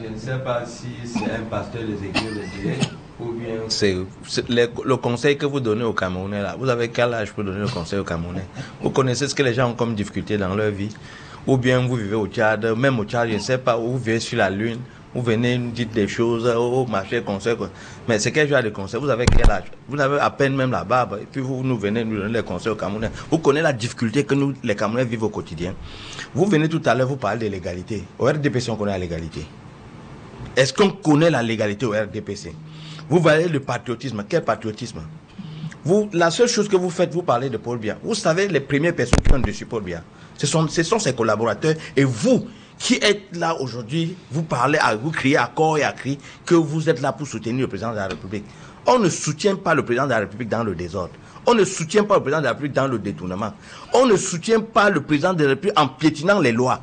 Je ne sais pas si c'est un pasteur des églises de Dieu ou bien... Le conseil que vous donnez aux Camerounais, là, vous avez quel âge pour donner le conseil aux Camerounais? Vous connaissez ce que les gens ont comme difficulté dans leur vie? Ou bien vous vivez au Tchad, même au Tchad, je ne sais pas, ou vous vivez sur la Lune, vous venez nous dites des choses, oh, ma chère conseil. Mais c'est quel genre de conseil? Vous avez quel âge? Vous avez à peine même la barbe, et puis vous nous venez nous donner les conseils aux Camerounais. Vous connaissez la difficulté que nous, les Camerounais, vivent au quotidien. Vous venez tout à l'heure, vous parlez de l'égalité. Au RDPC, on connaît la légalité. Est-ce qu'on connaît la légalité au RDPC? Vous voyez le patriotisme. Quel patriotisme? Vous, la seule chose que vous faites, vous parlez de Paul Biya. Vous savez, les premières personnes qui ont dessus Paul Biya, ce sont ses collaborateurs. Et vous, qui êtes là aujourd'hui, vous parlez, vous criez à corps et à cri que vous êtes là pour soutenir le président de la République. On ne soutient pas le président de la République dans le désordre. On ne soutient pas le président de la République dans le détournement. On ne soutient pas le président de la République en piétinant les lois.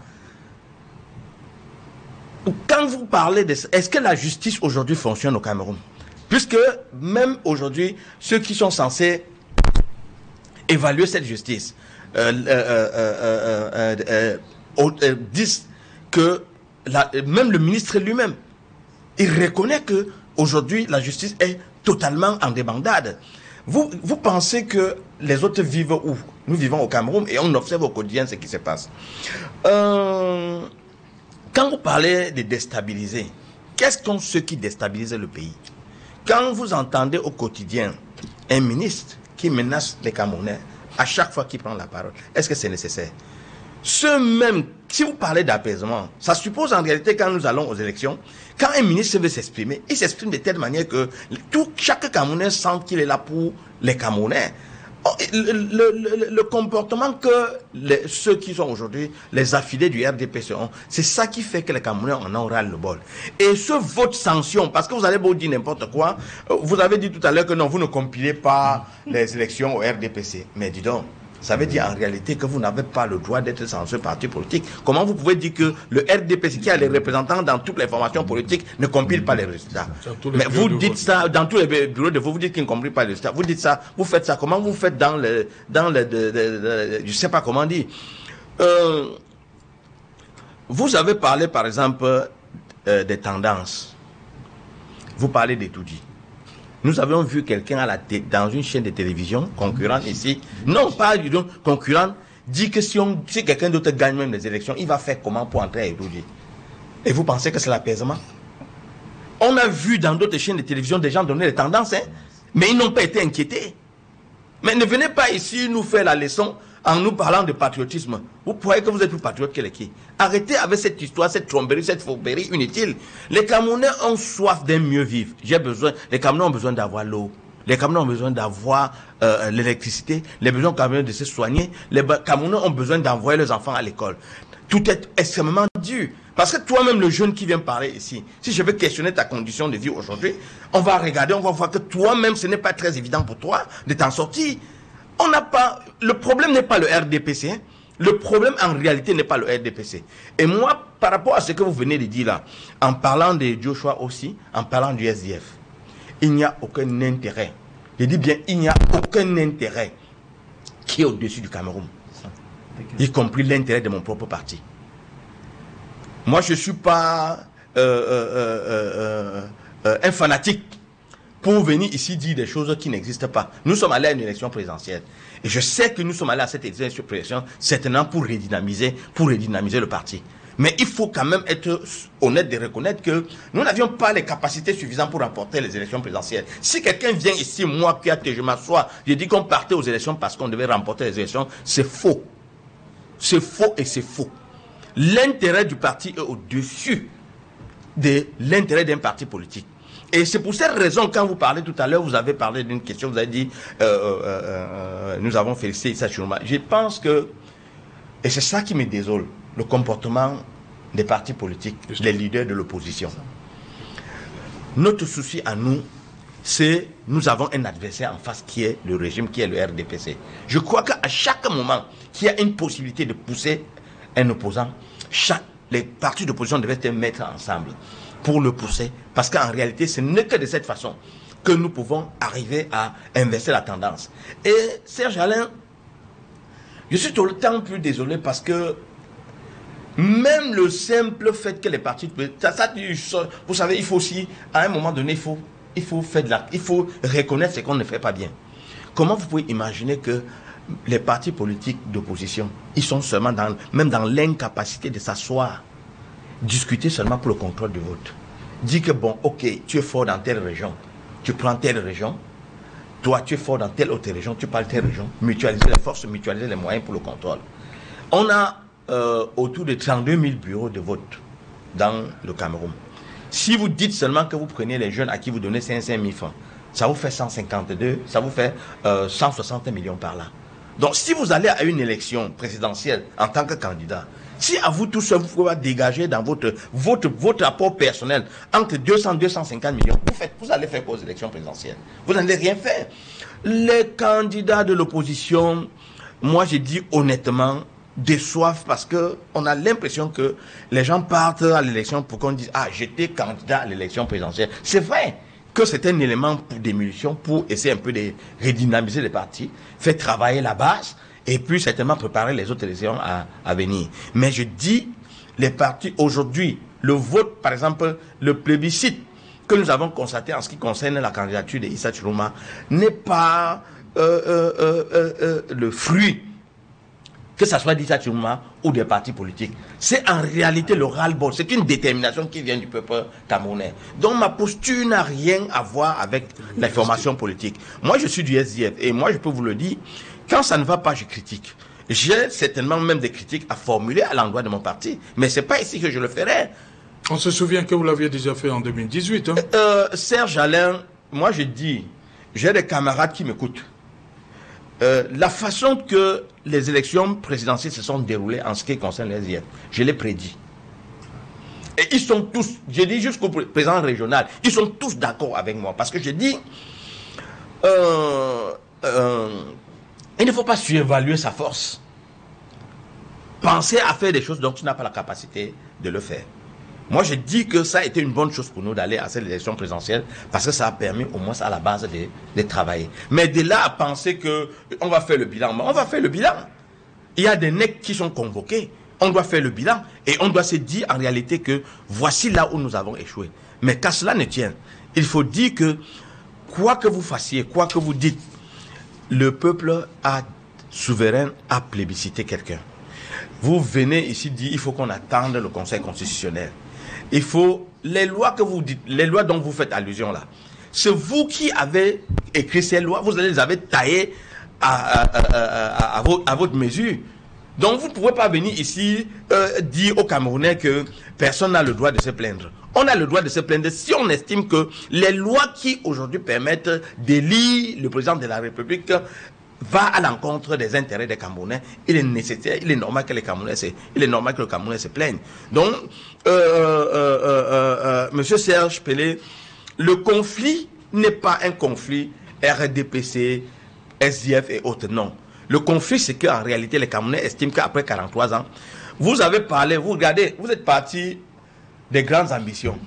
Quand vous parlez de... Est-ce que la justice aujourd'hui fonctionne au Cameroun? Puisque même aujourd'hui, ceux qui sont censés évaluer cette justice disent que même le ministre lui-même, il reconnaît que aujourd'hui la justice est totalement en débandade. Vous pensez que les autres vivent où? Nous vivons au Cameroun et on observe au quotidien ce qui se passe. Quand vous parlez de déstabiliser, qu'est-ce que sont ceux qui déstabilisent le pays? Quand vous entendez au quotidien un ministre qui menace les Camerounais à chaque fois qu'il prend la parole, est-ce que c'est nécessaire? Ceux même, si vous parlez d'apaisement, ça suppose en réalité quand nous allons aux élections, quand un ministre veut s'exprimer, il s'exprime de telle manière que chaque Camerounais sent qu'il est là pour les Camerounais. Le comportement que ceux qui sont aujourd'hui les affiliés du RDPC ont, c'est ça qui fait que les Camerounais en ont ras le bol. Et ce vote sanction, parce que vous allez beau dire n'importe quoi, vous avez dit tout à l'heure que non, vous ne compilez pas les élections au RDPC. Mais dis donc, ça veut dire en réalité que vous n'avez pas le droit d'être dans ce parti politique. Comment vous pouvez dire que le RDPC, qui a les représentants dans toutes les formations politiques, ne compile pas les résultats? Mais vous dites ça dans tous les bureaux de vote, vous dites qu'ils ne compilent pas les résultats. Vous dites ça, vous faites ça. Comment vous faites dans le je ne sais pas comment dire. Vous avez parlé par exemple des tendances. Vous parlez d'étudier. Nous avions vu quelqu'un dans une chaîne de télévision, concurrente ici, non pas concurrente, dit que si quelqu'un d'autre gagne même les élections, il va faire comment pour entrer à étudier? Et vous pensez que c'est l'apaisement? On a vu dans d'autres chaînes de télévision des gens donner les tendances, hein, mais ils n'ont pas été inquiétés. Mais ne venez pas ici nous faire la leçon en nous parlant de patriotisme. Vous croyez que vous êtes plus patriote que les qui? Arrêtez avec cette histoire, cette tromperie, cette fourberie inutile. Les Camerounais ont soif d'un mieux vivre. Les Camerounais ont besoin d'avoir l'eau. Les Camerounais ont besoin d'avoir l'électricité. Les besoins Camerounais de se soigner. Les Camerounais ont besoin d'envoyer leurs enfants à l'école. Tout est extrêmement dur. Parce que toi-même, le jeune qui vient parler ici, si je veux questionner ta condition de vie aujourd'hui, on va regarder, on va voir que toi-même, ce n'est pas très évident pour toi de t'en sortir. On n'a pas... Le problème n'est pas le RDPC. Hein. Le problème, en réalité, n'est pas le RDPC. Et moi, par rapport à ce que vous venez de dire là, en parlant de Joshua aussi, en parlant du SDF, il n'y a aucun intérêt. Je dis bien, il n'y a aucun intérêt qui est au-dessus du Cameroun. Y compris l'intérêt de mon propre parti. Moi, je ne suis pas un fanatique pour venir ici dire des choses qui n'existent pas. Nous sommes allés à une élection présidentielle. Et je sais que nous sommes allés à cette élection présidentielle certainement pour redynamiser le parti. Mais il faut quand même être honnête de reconnaître que nous n'avions pas les capacités suffisantes pour remporter les élections présidentielles. Si quelqu'un vient ici, moi, je m'assois, je dis qu'on partait aux élections parce qu'on devait remporter les élections, c'est faux. C'est faux et c'est faux. L'intérêt du parti est au-dessus de l'intérêt d'un parti politique. Et c'est pour cette raison, quand vous parlez tout à l'heure, vous avez parlé d'une question, vous avez dit, nous avons félicité Issa Chiroma. Je pense que, et c'est ça qui me désole, le comportement des partis politiques, les leaders de l'opposition. Notre souci à nous, c'est, nous avons un adversaire en face qui est le régime, qui est le RDPC. Je crois qu'à chaque moment qu'il y a une possibilité de pousser un opposant, les partis d'opposition devaient se mettre ensemble pour le pousser, parce qu'en réalité, ce n'est que de cette façon que nous pouvons arriver à inverser la tendance. Et Serge Alain, je suis tout le temps plus désolé parce que Même le simple fait que les partis... vous savez, il faut aussi, à un moment donné, il faut reconnaître ce qu'on ne fait pas bien. Comment vous pouvez imaginer que les partis politiques d'opposition, ils sont seulement même dans l'incapacité de s'asseoir, discuter seulement pour le contrôle du vote. Dire que bon, ok, tu es fort dans telle région, tu prends telle région, toi tu es fort dans telle autre région, tu parles telle région, mutualiser les forces, mutualiser les moyens pour le contrôle. On a autour de 32 000 bureaux de vote dans le Cameroun. Si vous dites seulement que vous prenez les jeunes à qui vous donnez 500 000 francs, ça vous fait 152, ça vous fait 160 millions par là. Donc si vous allez à une élection présidentielle en tant que candidat, si à vous tout seul, vous pouvez dégager dans votre rapport personnel entre 200 et 250 millions, vous allez faire quoi aux élections présidentielles? Vous n'allez rien faire. Les candidats de l'opposition, moi je dis honnêtement, déçoivent parce qu'on a l'impression que les gens partent à l'élection pour qu'on dise « Ah, j'étais candidat à l'élection présidentielle ». C'est vrai que c'est un élément pour d'émulsion, pour essayer un peu de redynamiser les partis, faire travailler la base, et puis certainement préparer les autres élections à venir. Mais je dis, les partis aujourd'hui, le vote, par exemple, le plébiscite que nous avons constaté en ce qui concerne la candidature d'Issa Tchiluma n'est pas le fruit, que ce soit d'Issa Tchiluma ou des partis politiques. C'est en réalité le ras-le-bol. C'est une détermination qui vient du peuple camerounais. Donc ma posture n'a rien à voir avec la formation politique. Moi, je suis du SDF et moi, je peux vous le dire, quand ça ne va pas, je critique. J'ai certainement même des critiques à formuler à l'endroit de mon parti. Mais ce n'est pas ici que je le ferai. On se souvient que vous l'aviez déjà fait en 2018. Hein? Serge Alain, moi je dis, j'ai des camarades qui m'écoutent. La façon que les élections présidentielles se sont déroulées en ce qui concerne les SDF, je l'ai prédit. Et ils sont tous, j'ai dit jusqu'au président régional, ils sont tous d'accord avec moi. Parce que je dis, il ne faut pas surévaluer sa force. Penser à faire des choses dont tu n'as pas la capacité de le faire. Moi, je dis que ça a été une bonne chose pour nous d'aller à cette élection présidentielle parce que ça a permis au moins à la base de travailler. Mais de là à penser qu'on va faire le bilan, on va faire le bilan. Il y a des NEC qui sont convoqués. On doit faire le bilan et on doit se dire en réalité que voici là où nous avons échoué. Mais qu'à cela ne tienne, il faut dire que quoi que vous fassiez, quoi que vous dites, le peuple souverain a plébiscité quelqu'un. Vous venez ici dire il faut qu'on attende le Conseil constitutionnel. Il faut, les lois que vous dites, les lois dont vous faites allusion là, c'est vous qui avez écrit ces lois, vous les avez taillées à votre mesure. Donc vous ne pouvez pas venir ici dire aux Camerounais que personne n'a le droit de se plaindre. On a le droit de se plaindre si on estime que les lois qui aujourd'hui permettent d'élire le président de la République va à l'encontre des intérêts des Camerounais. Il est nécessaire, il est normal que le Camerounais se plaigne. Donc, Monsieur Serge Pelé, le conflit n'est pas un conflit RDPC, SDF et autres, non. Le conflit, c'est qu'en réalité, les Camerounais estiment qu'après 43 ans, vous avez parlé, vous regardez, vous êtes parti des grandes ambitions,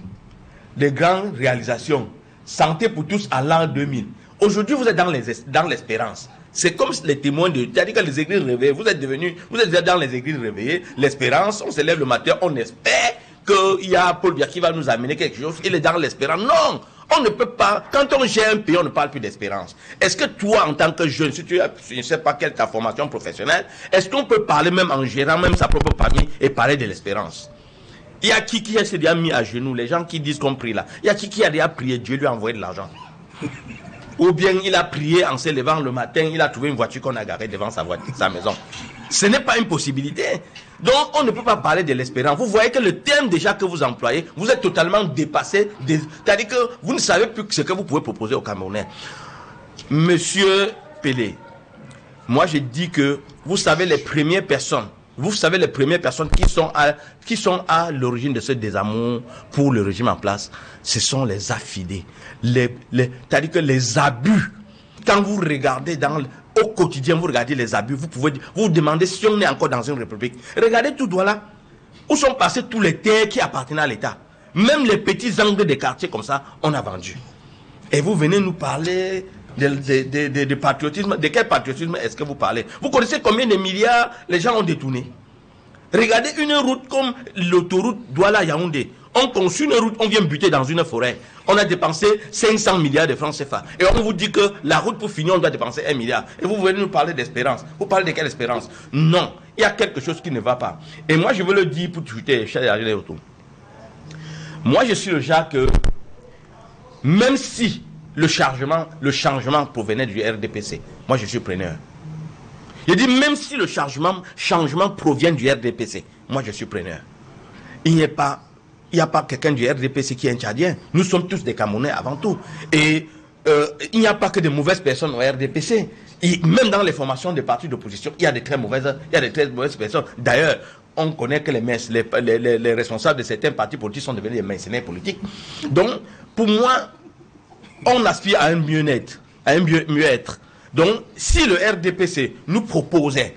des grandes réalisations, santé pour tous à l'an 2000. Aujourd'hui, vous êtes dans l'espérance. C'est comme les témoins de... C'est-à-dire que les églises réveillées, vous êtes déjà dans les églises réveillées, l'espérance, on se lève le matin, on espère qu'il y a Paul Biya qui va nous amener quelque chose, il est dans l'espérance. Non, on ne peut pas, quand on gère un pays, on ne parle plus d'espérance. Est-ce que toi, en tant que jeune, si tu as, je ne sais pas quelle est ta formation professionnelle, est-ce qu'on peut parler même en gérant même sa propre famille et parler de l'espérance? Il y a qui s'est déjà mis à genoux, les gens qui disent qu'on prie là. Il y a qui a déjà prié, Dieu lui a envoyé de l'argent. Ou bien il a prié en se levant le matin, il a trouvé une voiture qu'on a garée devant sa maison. Ce n'est pas une possibilité. Donc on ne peut pas parler de l'espérance. Vous voyez que le terme déjà que vous employez, vous êtes totalement dépassé. C'est-à-dire que vous ne savez plus ce que vous pouvez proposer aux Camerounais. Monsieur Pelé, moi je dis que vous savez les premières personnes qui sont à l'origine de ce désamour pour le régime en place, ce sont les affidés. C'est-à-dire que les abus, quand vous regardez au quotidien, vous regardez les abus, vous vous demandez si on est encore dans une république. Regardez tout droit là, où sont passés tous les terres qui appartenaient à l'État. Même les petits angles des quartiers comme ça, on a vendu. Et vous venez nous parler de patriotisme. De quel patriotisme est-ce que vous parlez? Vous connaissez combien de milliards les gens ont détournés? Regardez une route comme l'autoroute Douala-Yaoundé. On construit une route, on vient buter dans une forêt. On a dépensé 500 milliards de francs CFA. Et on vous dit que la route pour finir, on doit dépenser 1 milliard. Et vous venez nous parler d'espérance. Vous parlez de quelle espérance? Non, il y a quelque chose qui ne va pas. Et moi, je veux le dire pour tuer, cher autour. Moi, je suis le genre que, même si le changement provenait du RDPC, moi, je suis preneur. Je dis, même si le changement provient du RDPC, moi, je suis preneur. Il n'y a pas quelqu'un du RDPC qui est un Tchadien. Nous sommes tous des Camerounais avant tout. Et il n'y a pas que de mauvaises personnes au RDPC. Et même dans les formations des partis d'opposition, il y a des très mauvaises personnes. D'ailleurs, on connaît que les responsables de certains partis politiques sont devenus des mercenaires politiques. Donc, pour moi, on aspire à un mieux-être, à un mieux-être. Donc, si le RDPC nous proposait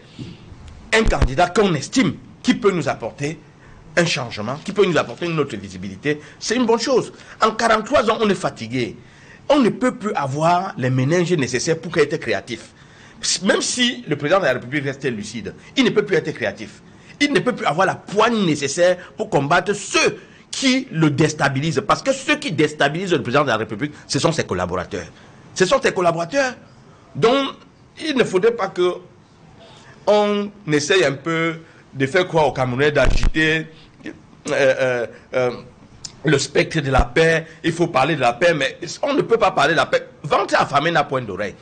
un candidat qu'on estime qui peut nous apporter un changement, qui peut nous apporter une autre visibilité, c'est une bonne chose. En 43 ans, on est fatigué. On ne peut plus avoir les méninges nécessaires pour être créatif. Même si le président de la République restait lucide, il ne peut plus être créatif. Il ne peut plus avoir la poigne nécessaire pour combattre ceux qui le déstabilisent. Parce que ceux qui déstabilisent le président de la République, ce sont ses collaborateurs. Ce sont ses collaborateurs. Donc, il ne faudrait pas que on essaye un peu de faire croire aux Camerounais d'agiter le spectre de la paix. Il faut parler de la paix, mais on ne peut pas parler de la paix. Ventre affamé n'a point d'oreille.